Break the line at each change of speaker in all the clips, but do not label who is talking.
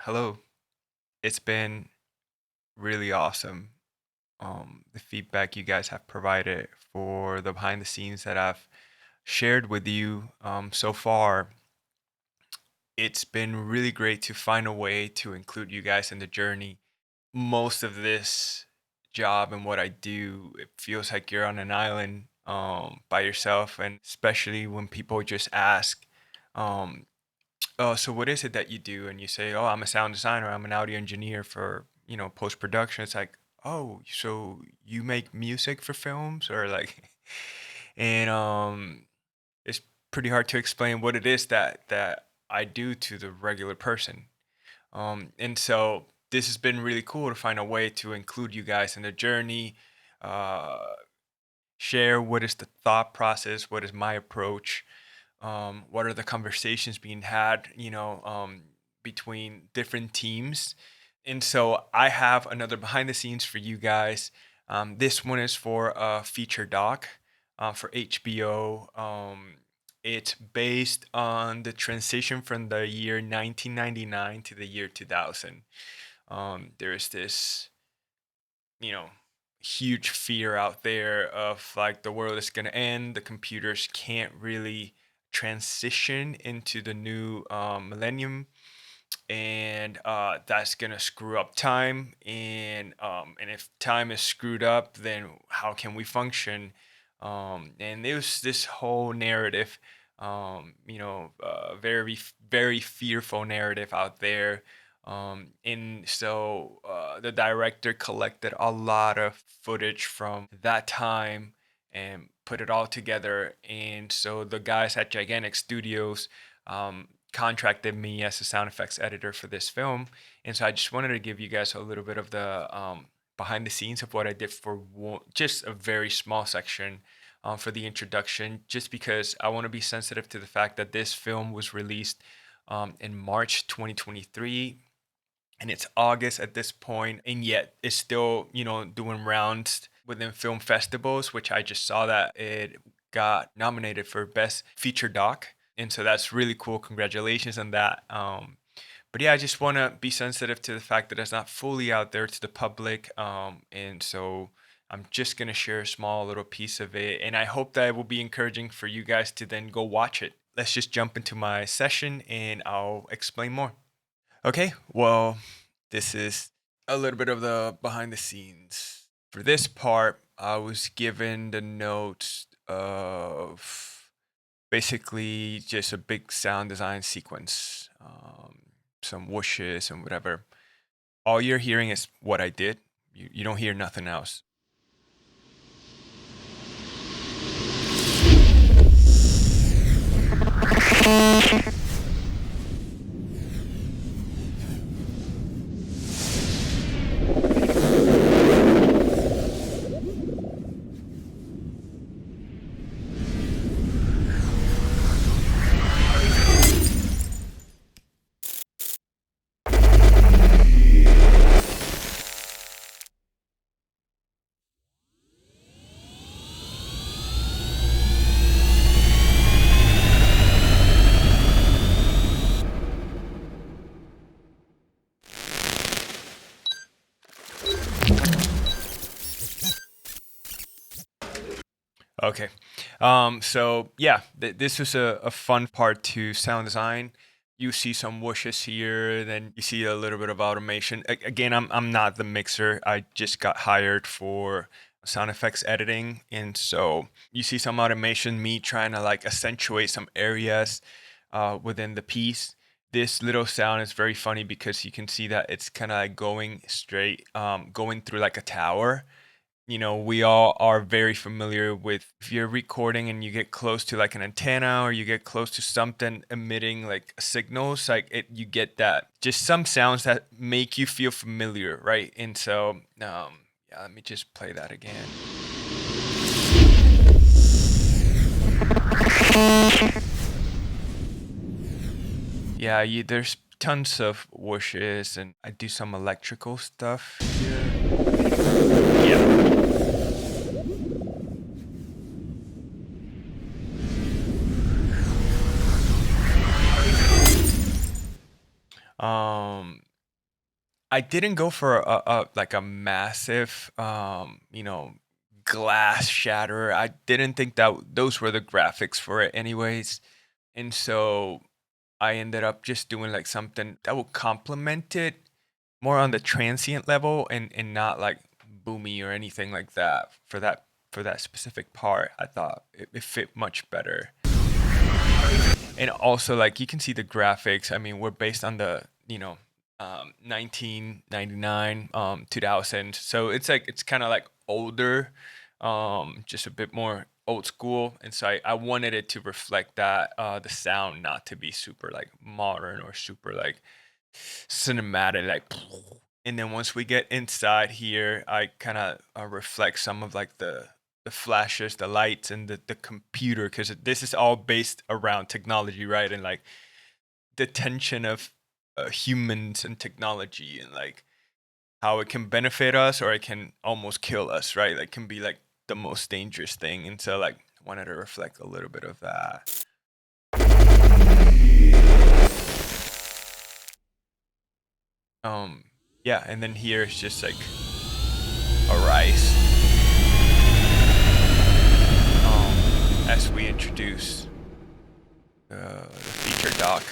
Hello. It's been really awesome. The feedback you guys have provided for the behind the scenes that I've shared with you so far. It's been really great to find a way to include you guys in the journey. Most of this job and what I do, it feels like you're on an island by yourself, and especially when people just ask, um, "Oh, so what is it that you do?" And you say, "Oh, I'm a sound designer. I'm an audio engineer for, post production." It's like, "Oh, so you make music for films?" Or like, and it's pretty hard to explain what it is that I do to the regular person. And so this has been really cool to find a way to include you guys in the journey, uh, share what is the thought process, what is my approach, what are the conversations being had, between different teams. And so I have another behind the scenes for you guys. This one is for a feature doc for HBO. It's based on the transition from the year 1999 to the year 2000. There is this, you know, huge fear out there of like the world is going to end. The computers can't really transition into the new millennium, and that's gonna screw up time. And if time is screwed up, then how can we function? And there's this whole narrative, very fearful narrative out there. And so the director collected a lot of footage from that time and put it all together. And so the guys at Gigantic Studios contracted me as a sound effects editor for this film. And so I just wanted to give you guys a little bit of the behind the scenes of what I did for just a very small section for the introduction, just because I want to be sensitive to the fact that this film was released in March 2023, and it's August at this point, and yet it's still, doing rounds within film festivals, which I just saw that it got nominated for Best Feature Doc. And so that's really cool. Congratulations on that. But yeah, I just want to be sensitive to the fact that it's not fully out there to the public. And so I'm just going to share a small little piece of it. And I hope that it will be encouraging for you guys to then go watch it. Let's just jump into my session and I'll explain more. Okay, well, this is a little bit of the behind the scenes. For this part, I was given the notes of basically just a big sound design sequence, some whooshes and whatever. All you're hearing is what I did. You don't hear nothing else. Okay. So yeah, this was a fun part to sound design. You see some whooshes here, then you see a little bit of automation. Again, I'm not the mixer. I just got hired for sound effects editing, and so you see some automation, me trying to like accentuate some areas within the piece. This little sound is very funny because you can see that it's kind of like going straight, going through like a tower. We all are very familiar with if you're recording and you get close to like an antenna or you get close to something emitting like signals, like you get that just some sounds that make you feel familiar, right? And so, yeah, let me just play that again. Yeah, there's tons of whooshes, and I do some electrical stuff here. Yeah. I didn't go for like a massive, glass shatter. I didn't think that those were the graphics for it anyways. And so I ended up just doing like something that will complement it more on the transient level, and not like boomy or anything like that. For that specific part, I thought it fit much better. And also, like, you can see the graphics. I mean, we're based on the 1999, 2000. So it's like it's kind of like older, just a bit more old school. And so I wanted it to reflect that, the sound not to be super like modern or super like cinematic, like. And then once we get inside here, I kind of reflect some of like the flashes, the lights, and the computer, because this is all based around technology, right? And like the tension of humans and technology, and like how it can benefit us or it can almost kill us, right? Like can be like the most dangerous thing. And so like I wanted to reflect a little bit of that. Um, yeah, and then here it's just like a rice. As we introduce the feature doc.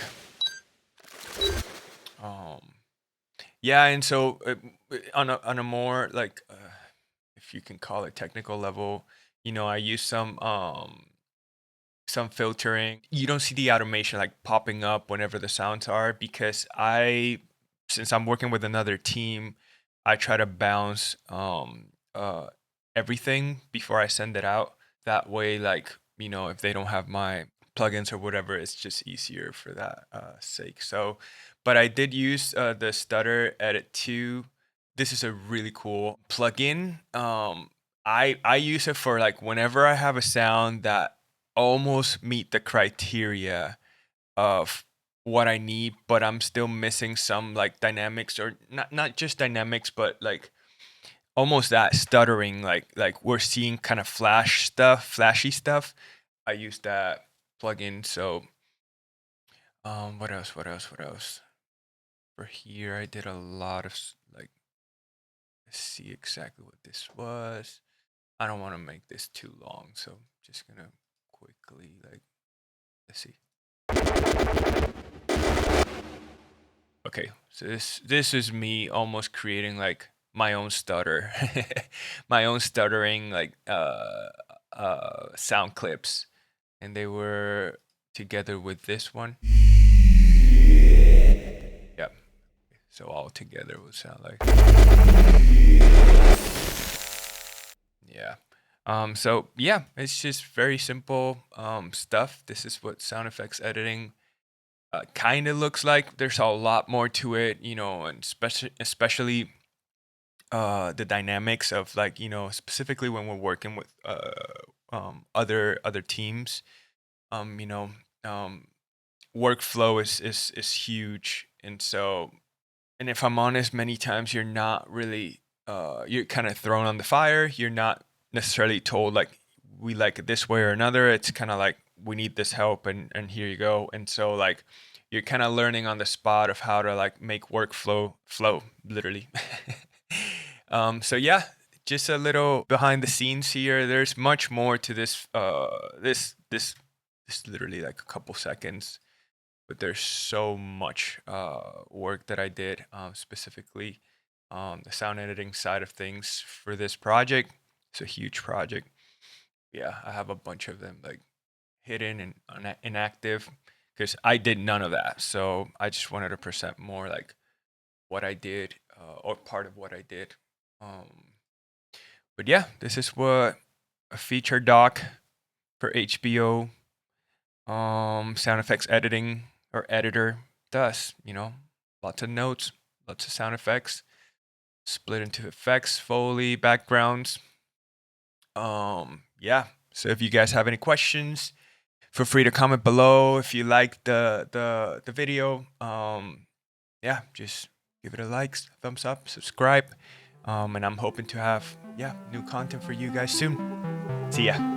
Um, yeah, and so on a more like, if you can call it technical level, I use some filtering. You don't see the automation like popping up whenever the sounds are, because since I'm working with another team, I try to bounce everything before I send it out. That way, like, if they don't have my plugins or whatever, it's just easier for that sake. So, but I did use the Stutter Edit 2. This is a really cool plugin. I use it for like whenever I have a sound that almost meet the criteria of what I need, but I'm still missing some like dynamics, or not just dynamics, but like almost that stuttering, like we're seeing kind of flashy stuff. I use that plugin. So what else? What else? What else? For here, I did a lot of like, let's see exactly what this was. I don't want to make this too long, so just gonna quickly like, let's see. Okay, so this is me almost creating like my own stutter, my own stuttering like sound clips, and they were together with this one. Yep. So all together would sound like, yeah. So yeah, it's just very simple stuff. This is what sound effects editing kind of looks like. There's a lot more to it, and especially the dynamics of like, specifically when we're working with other teams. um you know um Workflow is huge. And so, and if I'm honest, many times you're not really you're kind of thrown on the fire. You're not necessarily told like, we like it this way or another. It's kind of like, we need this help, and here you go. And so like you're kind of learning on the spot of how to like make workflow flow literally. So yeah, just a little behind the scenes here. There's much more to this this literally like a couple seconds, but there's so much work that I did, specifically the sound editing side of things for this project. It's a huge project. Yeah, I have a bunch of them like hidden and inactive, because I did none of that. So I just wanted to present more like what I did, or part of what I did. Um, but yeah, this is what a feature doc for HBO sound effects editing or editor does. Lots of notes, lots of sound effects, split into effects, Foley, backgrounds. Yeah. So if you guys have any questions, feel free to comment below. If you like the video, yeah, just give it a like, thumbs up, subscribe. And I'm hoping to have, yeah, new content for you guys soon. See ya.